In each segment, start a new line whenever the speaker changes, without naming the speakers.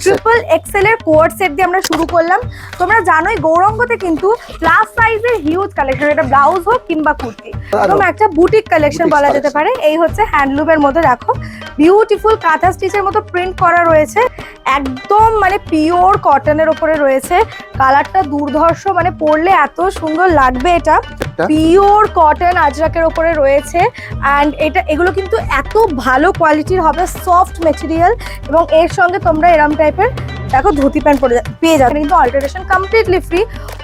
Triple Excel এর কোয়ার্ড set দিয়ে আমরা শুরু করলাম। তোমরা জানোই গৌরঙ্গতে কিন্তু প্লাস সাইজের হিউজ কালেকশন, এটা ব্লাউজ হোক কিংবা কুর্তি, একদম একটা বুটিক কালেকশন বলা যেতে পারে। এই হচ্ছে হ্যান্ডলুমের মধ্যে দেখো বিউটিফুল কাঁথা স্টিচের মতো প্রিন্ট করা রয়েছে, একদম মানে পিওর কটনের উপরে রয়েছে। কালারটা দুর্ধর্ষ, মানে পরলে এত সুন্দর লাগবে। এটা পিওর কটন আজরাকের উপরে রয়েছে অ্যান্ড এগুলো কিন্তু এত ভালো কোয়ালিটির হবে, সফট মেটেরিয়াল। এবং এর সঙ্গে তোমরা এরম টাইপের দেখো ধুতি প্যান্ট পেয়ে যাবে, কিন্তু alteration completely free,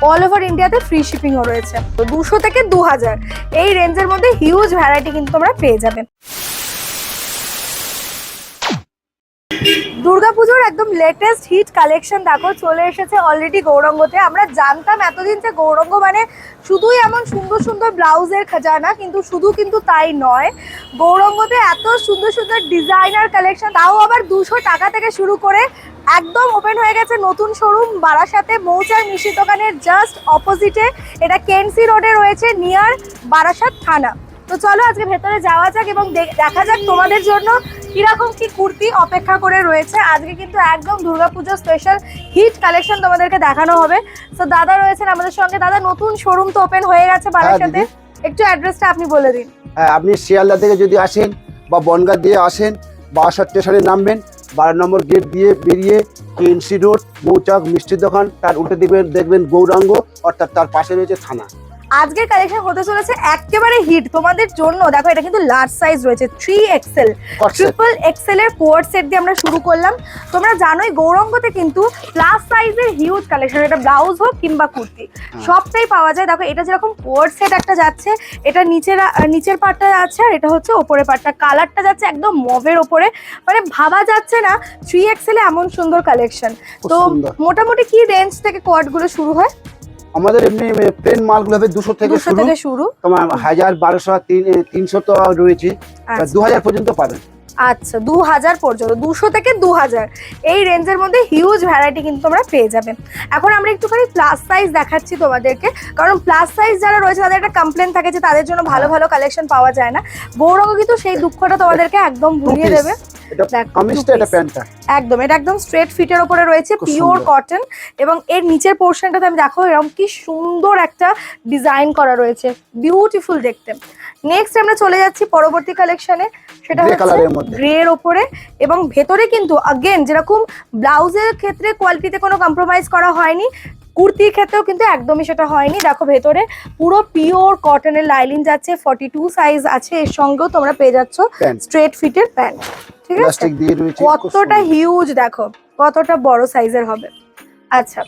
all over ইন্ডিয়াতে ফ্রি শিপিংও রয়েছে। তো 200 থেকে 2000 এই রেঞ্জের মধ্যে হিউজ ভ্যারাইটি কিন্তু তোমরা পেয়ে যাবে। দুর্গাপুজোর একদম লেটেস্ট হিট কালেকশন দেখো চলে এসেছে অলরেডি গৌরঙ্গতে। আমরা জানতাম এতদিন যে গৌরঙ্গ মানে শুধুই এমন সুন্দর সুন্দর ব্লাউজের খাজানা, কিন্তু তাই নয়। গৌরঙ্গতে এত সুন্দর সুন্দর ডিজাইনার কালেকশন, তাও আবার 200 টাকা থেকে শুরু করে। একদম ওপেন হয়ে গেছে নতুন শোরুম বারাসাতে, মৌচার মিষ্টি দোকানের জাস্ট অপোজিটে। এটা কেএনসি রোডে রয়েছে, নিয়ার বারাসাত থানা। তো চলো আজকে ভেতরে যাওয়া যাক এবং দেখা যাক তোমাদের জন্য কিরকম কি কুর্তি অপেক্ষা করে রয়েছে। আজকে কিন্তু একদম দুর্গাপুজো স্পেশাল হিট কালেকশন তোমাদেরকে দেখানো হবে। তো দাদা রয়েছেন আমাদের সঙ্গে। দাদা, নতুন শোরুম তো ওপেন হয়ে গেছে বারাসাতে, একটু অ্যাড্রেসটা আপনি বলে দিন।
হ্যাঁ, আপনি শিয়ালদা থেকে যদি আসেন বা বনগাঁ দিয়ে আসেন, বারাসাত স্টেশনে নামবেন, 12 নম্বর গেট দিয়ে বেরিয়ে কেএনসি রোড, মৌচাক মিষ্টির দোকান, তার উল্টে দেখবেন গৌরাঙ্গ, অর্থাৎ তার পাশে রয়েছে থানা।
আজকের কালেকশন হতে চলেছে একেবারে হিট তোমাদের জন্য। দেখো এটা কিন্তু লার্জ সাইজ রয়েছে, 3XL ট্রিপল এক্সেল এর কোয়ার্ড সেট দিয়ে আমরা শুরু করলাম। তোমরা জানোই গৌরঙ্গতে কিন্তু প্লাস সাইজের হিউজ কালেকশন, এটা ব্লাউজ হোক কিংবা কুর্তি সবটাই পাওয়া যায়। দেখো এটা যেরকম কোয়ার্ড সেট একটা যাচ্ছে, এটা নিচের পার্টটা যাচ্ছে, আর এটা হচ্ছে ওপরের পার্টটা। কালারটা যাচ্ছে একদম মভের ওপরে, মানে ভাবা যাচ্ছে না 3XL এ এমন সুন্দর কালেকশন। তো মোটামুটি কি রেঞ্জ থেকে কোয়ার্ড গুলো শুরু হয়?
আমাদের এমনি প্লেন মালগুলো হবে 200 থেকে শুরু, তোমার 1000, 1200, 300 তো রয়েছে, 2000 পর্যন্ত পাবেন।
আচ্ছা, 2000 পর্যন্ত, 200 থেকে 2000 এই রেঞ্জের মধ্যে হিউজ ভ্যারাইটি কিন্তু তোমরা পেয়ে যাবে। এখন আমরা একটুখানি প্লাস সাইজ দেখাচ্ছি তোমাদেরকে, কারণ প্লাস সাইজ যারা রয়েছে তাদের একটা কমপ্লেন থাকে যে তাদের জন্য ভালো ভালো কালেকশন পাওয়া যায় না। গৌরঙ্গ কিন্তু সেই দুঃখটা তোমাদেরকে একদম ভুলিয়ে দেবে। একদম এটা একদম স্ট্রেট ফিটের উপরে রয়েছে, পিওর কটন, এবং এর নিচের পোর্শনটাতে আমি দেখো এরকম কি সুন্দর একটা ডিজাইন করা রয়েছে, বিউটিফুল দেখতে। নেক্সট আমরা চলে যাচ্ছি পরবর্তী কালেকশনে, সেটা হচ্ছে গ্রে এর উপরে, এবং ভেতরে কিন্তু अगेन যেরকম ব্লাউজের ক্ষেত্রে কোয়ালিটিতে কোনো কম্প্রোমাইজ করা হয়নি, কুর্তির ক্ষেত্রেও কিন্তু একদমই সেটা হয়নি। দেখো ভেতরে পুরো পিওর কটনের লাইনিং যাচ্ছে, 42 সাইজ আছে, এর সঙ্গেও তোমরা পেয়ে যাচ্ছ স্ট্রেট ফিটের প্যান্ট। ঠিক আছে, কতটা হিউজ দেখো, কতটা বড় সাইজের হবে। আচ্ছা,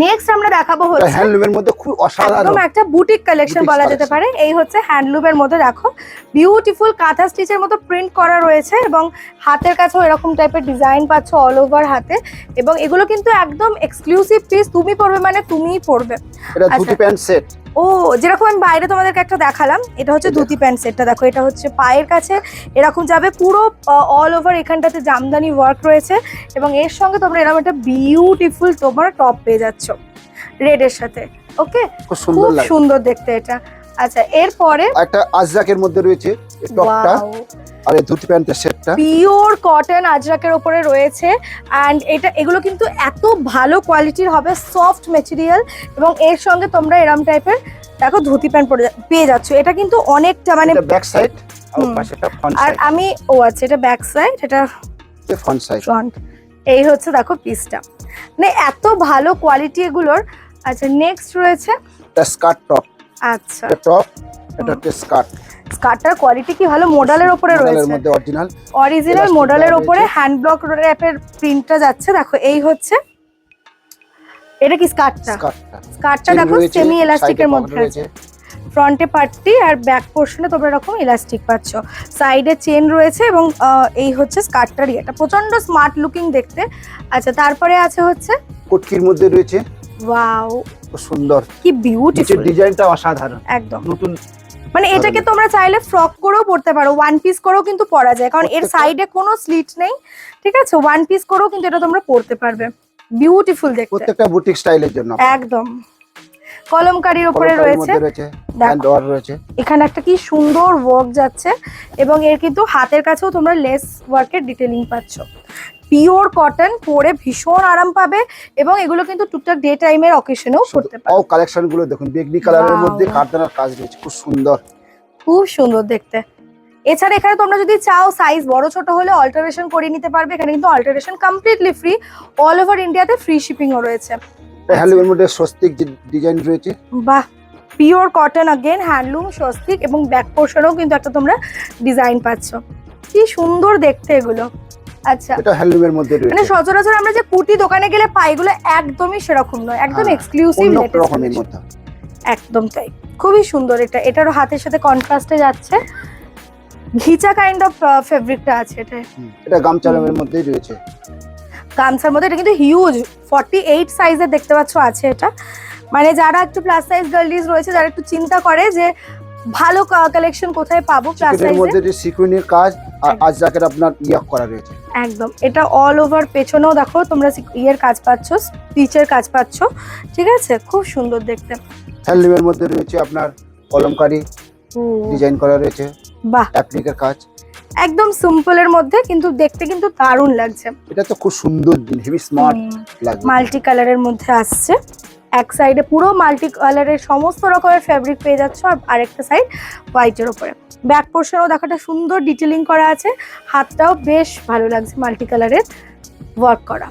নেক্সট আমরা দেখাবো হচ্ছে
হ্যান্ডলুমের মধ্যে খুব অসাধারণ
একদম একটা বুটিক কালেকশন বলা যেতে পারে। এই হচ্ছে হ্যান্ডলুমের মধ্যে দেখো বিউটিফুল কাঁথা স্টিচের মতো প্রিন্ট করা রয়েছে, এবং হাতের কাছেও এরকম টাইপের ডিজাইন পাচ্ছ অল ওভার হাতে। এবং এগুলো কিন্তু একদম এক্সক্লুসিভ পিস, তুমি পরবে মানে তুমিই পরবে।
এটা ধুতি প্যান্ট সেট।
ও, যেরকম আমি বাইরে তোমাদেরকে একটা দেখালাম, এটা হচ্ছে ধুতি প্যান্ট সেটটা। দেখো এটা হচ্ছে পায়ের কাছে এরকম যাবে, পুরো অল ওভার এখানটাতে জামদানি ওয়ার্ক রয়েছে, এবং এর সঙ্গে তোমরা এরকম একটা বিউটিফুল তোমার টপ পেয়ে যাচ্ছ রেড এর সাথে। ওকে, খুব সুন্দর দেখতে এটা। আচ্ছা, এরপরে
একটা আজরাকের মধ্যে রয়েছে এই টপটা, আর এই ধুতি প্যান্টের সেটটা
পিওর কটন আজরাকের উপরে রয়েছে, এন্ড এগুলো কিন্তু এত ভালো কোয়ালিটির হবে, সফট মেটেরিয়াল, এবং এর সঙ্গে তোমরা এরকম টাইপের দেখো ধুতি প্যান্ট পেয়ে যাচ্ছ। এটা কিন্তু অনেকটা মানে
ব্যাক সাইড, আর পাশেটা ফ্রন্ট সাইড।
আর আমি আচ্ছা, এটা ব্যাক সাইড, এটা
ফ্রন্ট সাইড।
এই হচ্ছে দেখো পিসটা, মানে এত ভালো কোয়ালিটি এগুলোর। আচ্ছা, নেক্সট রয়েছে
স্কার্ট টপ।
আচ্ছা,
টপ, এটা হচ্ছে স্কার্ট।
স্কার্টটার কোয়ালিটি কি ভালো, মডেলের উপরে রয়েছে,
এর মধ্যে
অরিজিনাল মডেলের উপরে হ্যান্ড ব্লক টাইপের প্রিন্টটা যাচ্ছে। দেখো এই হচ্ছে, এটা কি স্কার্টটা দেখো সেমি এলাস্টিকের মধ্যে আছে, ফ্রন্টে পার্টটি আর ব্যাক পোর্শনে তোমরা এরকম ইলাস্টিক পাচ্ছ, সাইডে চেন রয়েছে, এবং এই হচ্ছে স্কার্টটারই এটা প্রচন্ড স্মার্ট লুকিং দেখতে। আচ্ছা, তারপরে আছে হচ্ছে
কুটকির মধ্যে রয়েছে,
ওয়াও
খুব সুন্দর,
কি বিউটিফুল,
ডিজাইনটা অসাধারণ
একদম
নতুন।
মানে এটাকে তোমরা চাইলে ফ্রক করেও পরতে পারো, ওয়ান পিস করেও কিন্তু পরা যায়, কারণ এর সাইডে কোনো স্লিট নেই। ঠিক আছে, ওয়ান পিস করেও কিন্তু এটা তোমরা পরতে পারবে, বিউটিফুল দেখতে,
প্রত্যেকটা বুটিক স্টাইলের জন্য।
একদম কলমকারীর উপরে রয়েছে, এখানে একটা কি সুন্দর ওয়ার্ক যাচ্ছে, এবং এর কিন্তু হাতের কাছেও তোমরা লেস ওয়ার্কের ডিটেইলিং পাচ্ছ। পিওর কটন, পরে ভীষণ আরাম পাবে এবং এগুলো কিন্তু টুকটাক ডে টাইমের অকেশনেও পড়তে পারবে।
ও কালেকশন গুলো দেখুন, বেগনি কালারের
Wow.
মধ্যে কারদানার কাজ রয়েছে, খুব সুন্দর।
খুব সুন্দর দেখতে। এছাড়া এখানে তোমরা যদি চাও সাইজ বড় ছোট হলে অল্টারেশন করে নিতে পারবে। এখানে কিন্তু alteration completely free, all over ইন্ডিয়াতে ফ্রি শিপিংও রয়েছে।
হ্যান্ডলুমের মধ্যে স্বস্তিক ডিজাইন রয়েছে।
বাহ, pure cotton again, handloom, Swastik এবং ব্যাক পোর্শনেও কিন্তু একটা তোমরা ডিজাইন পাচ্ছ। কি সুন্দর দেখতে এগুলো। আচ্ছা,
এটা হ্যান্ডলুমের মধ্যে
মানে
রয়েছে,
সচরাচর আমরা যে কুর্তি দোকানে গেলে পাই, এগুলো একদমই সেরকম নয়, একদম
হ্যাঁ,
এক্সক্লুসিভ
অন্য রকমের মধ্যে।
একদম তাই, খুবই সুন্দর। এটারও হাতের সাথে কন্ট্রাস্টে যাচ্ছে, ঘিচা কাইন্ড অফ ফেব্রিকটা আছে এটা।
এটা গামচালের মধ্যেই রয়েছে।
গামছার মধ্যে এটা কিন্তু হিউজ 48 সাইজের দেখতে পাচ্ছ আছে এটা। মানে যারা একটু প্লাস সাইজ গার্লিজ রয়েছে, যারা একটু চিন্তা করে যে ভালো কালেকশন কোথায় পাবো প্লাস
এর
সাইজে,
মধ্যে যে সিকুয়েন্সের কাজ আর আজরাকের আপনার ইয়াক করা রয়েছে।
একদম এটা অল ওভার। পেছনেও দেখো তোমরা ইয়ের কাজ পাচ্ছ, স্টিচের কাজ পাচ্ছ, ঠিক আছে, খুব সুন্দর দেখতে।
হ্যান্ডলুমের মধ্যে রয়েছে আপনার কলমকারি ডিজাইন করা রয়েছে,
বাহ,
অ্যাপ্লিকের কাজ।
একদম সিম্পলের মধ্যে কিন্তু দেখতে কিন্তু দারুণ লাগছে।
এটা তো খুব সুন্দর দিন, হেভি স্মার্ট লাগবে।
মাল্টি কালারের মধ্যে আসছে, এক সাইডে পুরো মাল্টি কালারের সমস্ত রকমের ফেব্রিক পেয়ে যাচ্ছ, আর আরেকটা সাইড হোয়াইটের উপরে। ব্যাক পোর্শনও দেখাটা সুন্দর ডিটেলিং করা আছে, হাতটাও বেশ ভালো লাগছে মাল্টি কালারের ওয়ার্ক করা।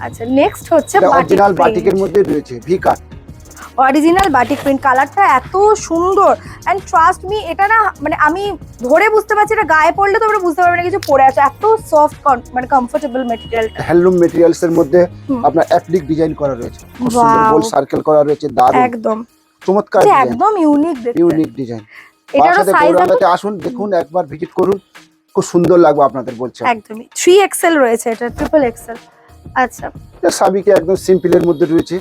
আচ্ছা, নেক্সট হচ্ছে
অরিজিনাল বাটিকের মধ্যে রয়েছে ভি কাট।
Original batik print. কালারটা এত সুন্দর, অ্যান্ড ট্রাস্ট মি, এটা না মানে আমি ধরে বুঝতে পারছি, এটা গায়ে পড়লে তোমরা বুঝতে পারবে না কিছু পরে আছে, এত সফট মানে কমফোর্টেবল মেটেরিয়ালটা।
হ্যান্ডলুম মেটেরিয়ালস এর মধ্যে আপনার অ্যাপ্লিক ডিজাইন করা রয়েছে, খুব সুন্দর
Wow.
গোল সার্কেল করা রয়েছে, দারুণ
একদম
চমৎকার
যে
ডিজাইন,
একদম ইউনিক দেখতে।
Unique design.
এটারও
বাসাতে
সাইজ
গৌরাঙ্গাতে আসুন, দেখুন, একবার ভিজিট করুন, খুব সুন্দর লাগবে আপনাদের বলছে।
একদমই 3XL রয়েছে, এটা XXL। আচ্ছা,
এটা সাবিকে একদম সিম্পলের মধ্যে রয়েছে।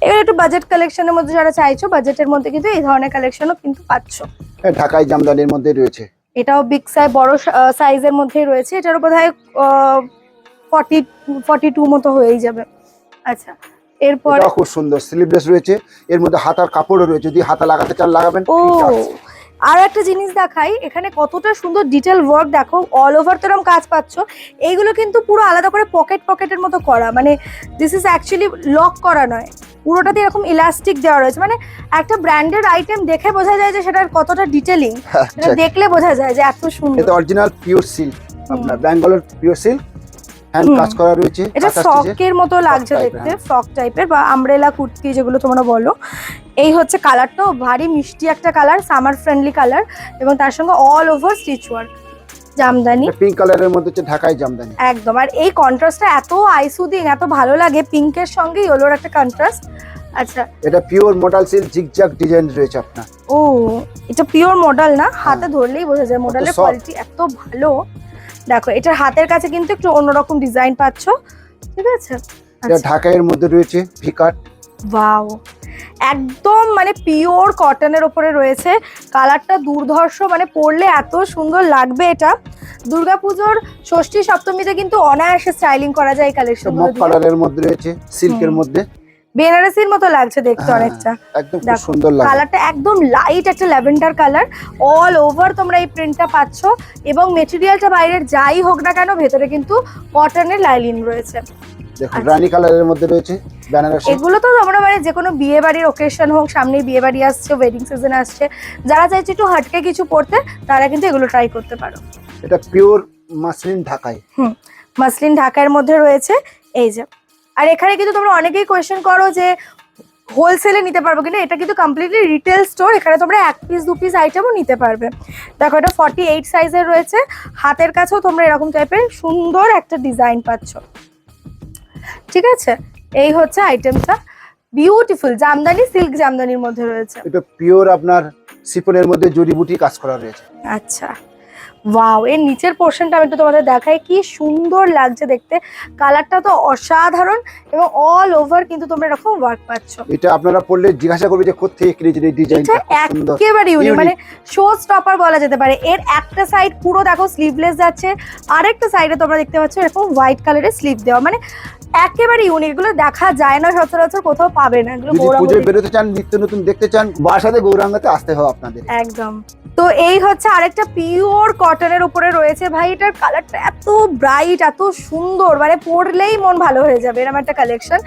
এবার একটু বাজেট কালেকশনের মধ্যে যারা চাইছো, বাজেটের মধ্যে কিন্তু এই ধরনের কালেকশনও কিন্তু পাচ্ছ।
হ্যাঁ, ঢাকাই জামদানির মধ্যে রয়েছে।
এটাও বিগ সাইজ, বড় সাইজের মধ্যেই রয়েছে। এটারও বোধহয় 42 মতো হয়েই যাবে। আচ্ছা, এরপর
এটা খুব সুন্দর স্লিভলেস রয়েছে, এর মধ্যে হাতার কাপড়ও রয়েছে, যদি হাতা লাগাতে চান লাগাবেন।
ও, আর একটা জিনিস দেখাই, এখানে কতটা সুন্দর ডিটেল ওয়ার্ক দেখো, অল ওভার তো এরকম কাজ পাচ্ছ। এইগুলো কিন্তু পুরো আলাদা করে পকেটের মতো করা, মানে দিস ইজ অ্যাকচুয়ালি লক করা নয়, পুরোটাতে এরকম ইলাস্টিক দেওয়া রয়েছে। মানে একটা ব্র্যান্ডেড আইটেম দেখে বোঝা যায় যে সেটার কতটা ডিটেলিং, এটা দেখলে বোঝা যায় যে এত সুন্দর।
এটা অরিজিনাল পিওর সিল্ক, আপনার ব্যাঙ্গালোর পিওর সিল্ক, হ্যান্ড কাজ করা রয়েছে।
এটা ফ্রকের মতো লাগছে দেখতে, ফ্রক টাইপের বা আমব্রেলা কুর্তি যেগুলো তোমরা বলো। এই হচ্ছে কালারটাও ভারী মিষ্টি একটা কালার, সামার ফ্রেন্ডলি কালার, এবং তার সঙ্গে all over stitch work, Jamdani
pink কালারের মধ্যে হচ্ছে ঢাকাই জামদানি।
একদম। আর এই কন্ট্রাস্টটা এত আইসুদিং, এত ভালো লাগে, পিঙ্কের সঙ্গে ইয়েলোর একটা কন্ট্রাস্ট। আচ্ছা,
এটা pure model silk zigzag design রয়েছে আপনার।
ও, এটা পিওর মডেল না, হাতে ধরলেই বোঝা যায় মডেলের কোয়ালিটি এত ভালো। দেখো, এটার হাতের কাছে কিন্তু একটু অন্যরকম ডিজাইন পাচ্ছ, ঠিক আছে।
এটা ঢাকাইয়ের মধ্যে রয়েছে ভি কাট।
ওয়াও, একদম মানে পিওর কটনের ওপরে রয়েছে, কালারটা দুর্ধর্ষ, মানে পরলে এত সুন্দর লাগবে। এটা দুর্গাপুজোর ষষ্ঠী সপ্তমীতে কিন্তু অনায়াসে স্টাইলিং করা যায় এই কালেকশন।
মফ কালারের মধ্যে রয়েছে, সিল্কের মধ্যে
বেনারসির মতো লাগছে দেখতে অনেকটা,
একদম খুব সুন্দর লাগে।
কালারটা একদম লাইট একটা ল্যাভেন্ডার কালার, অল ওভার তোমরা এই প্রিন্টটা পাচ্ছ, এবং মেটেরিয়ালটা বাইরের যাই হোক না কেন ভেতরে কিন্তু কটনের লাইলিন রয়েছে।
দেখুন, রানী কালারের মধ্যে রয়েছে বেনারসি।
এগুলো তো তোমরা মানে যে কোনো বিয়ে বাড়ির ওকেশন হোক, সামনে বিয়ে বাড়ি আসছে, ওয়েডিং সিজন আসছে, যারা চাইছে একটু হাটকে কিছু পড়তে, তারা কিন্তু এগুলো ট্রাই করতে পারো।
এটা পিওর মাসলিন ঢাকাই।
মাসলিন ঢাকার মধ্যে রয়েছে, এই যে। আর এখানে কিন্তু তোমরা অনেকেই কোয়েশ্চেন করো যে হোলসেলে নিতে পারবো কিনা, এটা কিন্তু কমপ্লিটলি রিটেল স্টোর, এখানে তোমরা 1 পিস 2 পিস আইটেমও নিতে পারবে। দেখো, এটা 48 সাইজের রয়েছে, হাতের কাছেও তোমরা এরকম টাইপের সুন্দর একটা ডিজাইন পাচ্ছ, ঠিক আছে। এই হচ্ছে আইটেমটা, বিউটিফুল জামদানি, সিল্ক জামদানির মধ্যে রয়েছে।
এটা পিওর আপনার সিফনের মধ্যে জড়িবুটি কাজ করা রয়েছে।
আচ্ছা, ওয়াও, এর নিচের পোর্শনটা আমি একটু তোমাদের দেখাই, কি সুন্দর লাগছে দেখতে, কালারটা তো অসাধারণ, এবং অল ওভার কিন্তু তোমরা এরকম ওয়ার্ক পাচ্ছ।
এটা আপনারা পড়লে জিজ্ঞাসা করবে যে কোত্থেকে কিনেছেন এই ডিজাইনটা, সুন্দর
একেবারে ইউনিক, মানে শো স্টপার বলা যেতে পারে। এর একটা সাইড পুরো দেখো স্লিভলেস যাচ্ছে, আরেকটা সাইডে তোমরা দেখতে পাচ্ছ এরকম হোয়াইট কালারের স্লিভ দেওয়া, মানে একেবারে ইউনিক, এগুলো দেখা যায় না সচরাচর, কোথাও পাবে না এগুলো।
যদি পুজোয় বেরোতে চান, নিত্য নতুন দেখতে চান, বাসাতে গৌরাঙ্গাতে আসতে হবে আপনাদের।
একদম। তো তো এই হচ্ছে আরেকটা পিওর কটনের উপরে রয়েছে ভাই, এটার কালারটা এত ব্রাইট, এত সুন্দর, মানে পরলেই মন ভালো হয়ে যাবে এরকম একটা কালেকশন।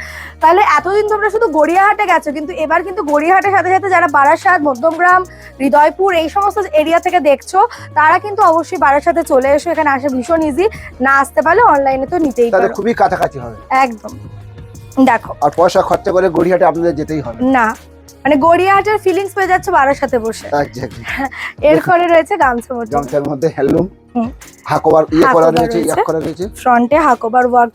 তাহলে এতদিন তোমরা শুধু গড়িয়াহাটে গেছো, কিন্তু এবার কিন্তু গড়িয়াহাটের সাথে সাথে যারা বারাসাত, মধ্যমগ্রাম, হৃদয়পুর এই সমস্ত এরিয়া থেকে দেখছো, তারা কিন্তু অবশ্যই বারাসাতে চলে এসো, এখানে আসা ভীষণ ইজি। না আসতে পারলে অনলাইনে তো নিতেই
তাহলে
পারো,
খুবই কাছাকাছি হবে।
একদম। দেখো,
আর পয়সা খরচা করে গড়িয়াহাটে আপনাদের যেতেই হবে
না, মানে গড়িয়াহাটের ফিলিংস পেয়ে যাচ্ছে বারাসাতে বসে।
এক্স্যাক্টলি।
এরপরে রয়েছে গামছা মোটিভ,
গামছার মধ্যে হ্যান্ডলুম,
হুম।
হাকোবার ইয়ে করা
হাকোবার
রয়েছে,
রয়েছে।
ইয়াক করা রয়েছে,
ফ্রন্টে হাকোবার ওয়ার্ক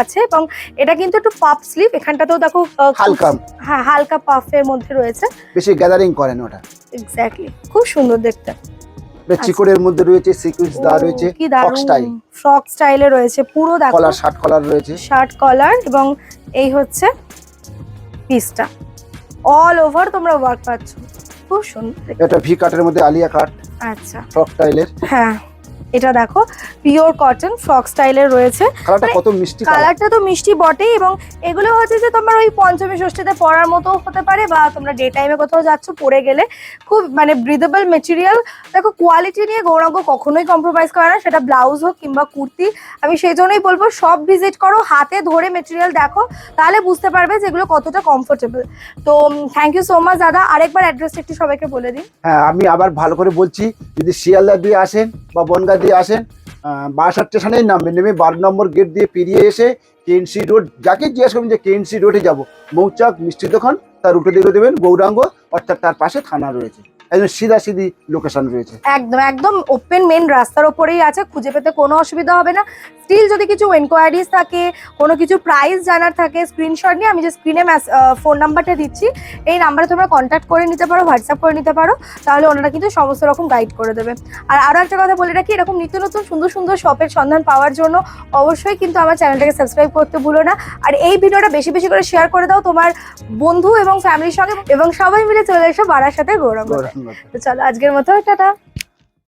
আছে, এবং এটা কিন্তু একটু পাফ স্লিভ, এখানটাতেও দেখো
হালকা,
হ্যাঁ হালকা পাফের মধ্যে রয়েছে,
বেশি গ্যাদারিং করেন ওটা।
এক্স্যাক্টলি, খুব সুন্দর দেখতে।
চিকনের মধ্যে রয়েছে সিকুয়েন্স দেওয়া রয়েছে,
কি
ফ্রক
দারুণ,
স্টাইল,
ফ্রক স্টাইলে রয়েছে পুরো, দেখো
কলার শার্ট কলার রয়েছে,
শার্ট কলার, এবং এই হচ্ছে পিসটা, অল ওভার তোমরা ওয়ার্ক পাচ্ছ, খুব সুন্দর দেখতে।
এটা ভি কাটের মধ্যে আলিয়া কাট
আচ্ছা,
ফ্রক স্টাইলের।
হ্যাঁ এটা দেখো পিওর কটন ফ্রক স্টাইলের রয়েছে,
কালারটা কত মিষ্টি কালার।
কালারটা তো মিষ্টি বটেই, এবং এগুলো হচ্ছে যে তোমার ওই পঞ্চমী ষষ্ঠীতে পরার মতো হতে পারে, বা তোমরা ডে টাইমে কোথাও যাচ্ছ পরে গেলে খুব মানে ব্রিদেবল মেটেরিয়াল। দেখো কোয়ালিটি নিয়ে গৌরাঙ্গ কখনোই কম্প্রোমাইজ করে না, সেটা ব্লাউজ হোক কিংবা কুর্তি। আমি সেই জন্যই বলবো সব ভিজিট করো, হাতে ধরে মেটেরিয়াল দেখো, তাহলে বুঝতে পারবে যেগুলো কতটা কমফোর্টেবল। তো থ্যাংক ইউ সো মাচ দাদা, আরেকবার অ্যাড্রেসটা একটু সবাইকে বলে দিন।
হ্যাঁ, আমি আবার ভালো করে বলছি, যদি শিয়ালদা দিয়ে আসেন বা বনগাঁ দিয়ে আসেন, বারাসাত স্টেশনেই নামবেন, নেমে 12 নম্বর গেট দিয়ে পেরিয়ে এসে কেএনসি রোড, যাকে জিজ্ঞেস করবেন যে কেএনসি রোডে যাব, মৌচাক মিষ্টির দোকান, তার উল্টো দিকে দেবেন গৌরাঙ্গ, অর্থাৎ তার পাশে থানা রয়েছে, একদম সিধি লোকেশন রয়েছে।
একদম একদম ওপেন মেন রাস্তার ওপরেই আছে, খুঁজে পেতে কোনো অসুবিধা হবে না। স্টিল যদি কিছু এনকোয়ারিজ থাকে, কোনো কিছু প্রাইস জানার থাকে, স্ক্রিনশট নিয়ে আমি যে স্ক্রিনে ফোন নাম্বারটা দিচ্ছি, এই নাম্বারে তোমরা কন্ট্যাক্ট করে নিতে পারো, হোয়াটসঅ্যাপ করে নিতে পারো, তাহলে ওনারা কিন্তু সমস্ত রকম গাইড করে দেবে। আর আরও একটা কথা বলে রাখি, এরকম নিত্য নতুন সুন্দর সুন্দর শপের সন্ধান পাওয়ার জন্য অবশ্যই কিন্তু আমার চ্যানেলটাকে সাবস্ক্রাইব করতে ভুলো না। আর এই ভিডিওটা বেশি বেশি করে শেয়ার করে দাও তোমার বন্ধু এবং ফ্যামিলির সঙ্গে, এবং সবাই মিলে চলে এসো বারাসাতে গৌরাঙ্গ। তো চলো আজকের মতো টাটা।